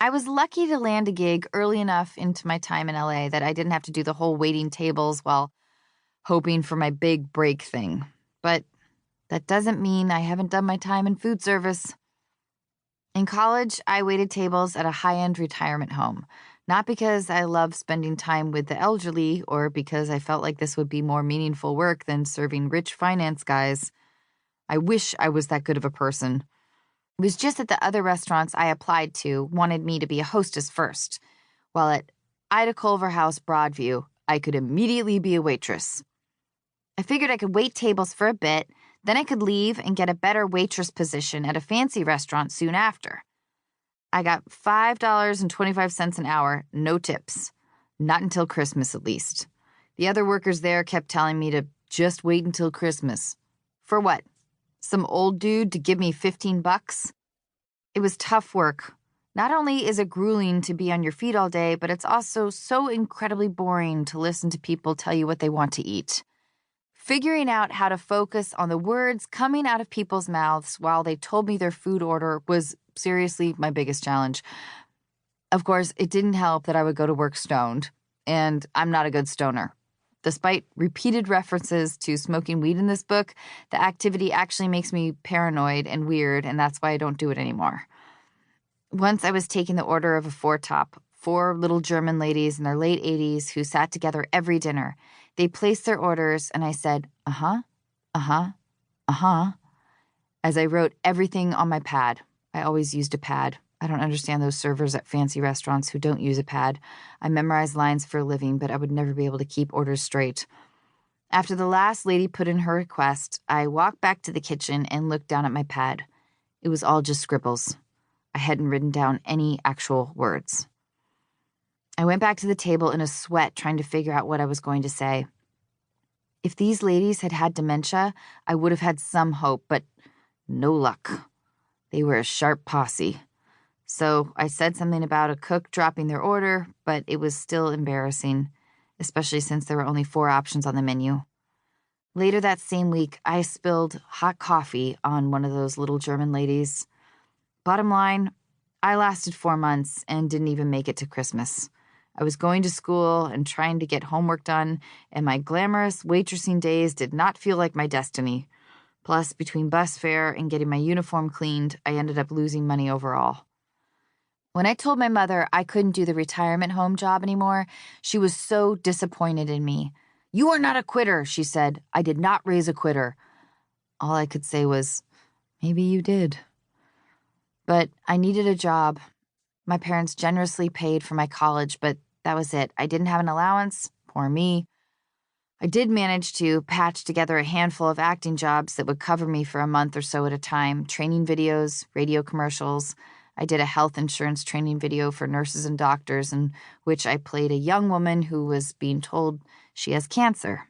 I was lucky to land a gig early enough into my time in LA that I didn't have to do the whole waiting tables while hoping for my big break thing. But that doesn't mean I haven't done my time in food service. In college, I waited tables at a high-end retirement home, not because I love spending time with the elderly or because I felt like this would be more meaningful work than serving rich finance guys. I wish I was that good of a person. It was just that the other restaurants I applied to wanted me to be a hostess first, while at Ida Culver House Broadview, I could immediately be a waitress. I figured I could wait tables for a bit, then I could leave and get a better waitress position at a fancy restaurant soon after. I got $5.25 an hour, no tips. Not until Christmas, at least. The other workers there kept telling me to just wait until Christmas. For what? Some old dude to give me $15? It was tough work. Not only is it grueling to be on your feet all day, but it's also so incredibly boring to listen to people tell you what they want to eat. Figuring out how to focus on the words coming out of people's mouths while they told me their food order was seriously my biggest challenge. Of course, it didn't help that I would go to work stoned, and I'm not a good stoner. Despite repeated references to smoking weed in this book, the activity actually makes me paranoid and weird, and that's why I don't do it anymore. Once I was taking the order of a four-top, 4 little German ladies in their late 80s who sat together every dinner. They placed their orders, and I said, uh-huh, uh-huh, uh-huh, as I wrote everything on my pad. I always used a pad. I don't understand those servers at fancy restaurants who don't use a pad. I memorize lines for a living, but I would never be able to keep orders straight. After the last lady put in her request, I walked back to the kitchen and looked down at my pad. It was all just scribbles. I hadn't written down any actual words. I went back to the table in a sweat trying to figure out what I was going to say. If these ladies had had dementia, I would have had some hope, but no luck. They were a sharp posse. So I said something about a cook dropping their order, but it was still embarrassing, especially since there were only 4 options on the menu. Later that same week, I spilled hot coffee on one of those little German ladies. Bottom line, I lasted 4 months and didn't even make it to Christmas. I was going to school and trying to get homework done, and my glamorous waitressing days did not feel like my destiny. Plus, between bus fare and getting my uniform cleaned, I ended up losing money overall. When I told my mother I couldn't do the retirement home job anymore, she was so disappointed in me. "You are not a quitter," she said. "I did not raise a quitter." All I could say was, "Maybe you did." But I needed a job. My parents generously paid for my college, but that was it. I didn't have an allowance. Poor me. I did manage to patch together a handful of acting jobs that would cover me for a month or so at a time, training videos, radio commercials. I did a health insurance training video for nurses and doctors in which I played a young woman who was being told she has cancer.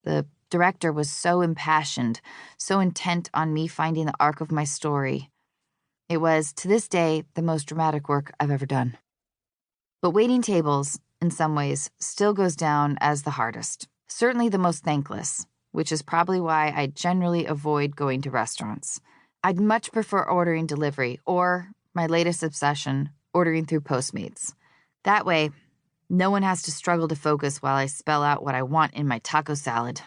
The director was so impassioned, so intent on me finding the arc of my story. It was, to this day, the most dramatic work I've ever done. But waiting tables, in some ways, still goes down as the hardest. Certainly the most thankless, which is probably why I generally avoid going to restaurants. I'd much prefer ordering delivery or, my latest obsession, ordering through Postmates. That way, no one has to struggle to focus while I spell out what I want in my taco salad.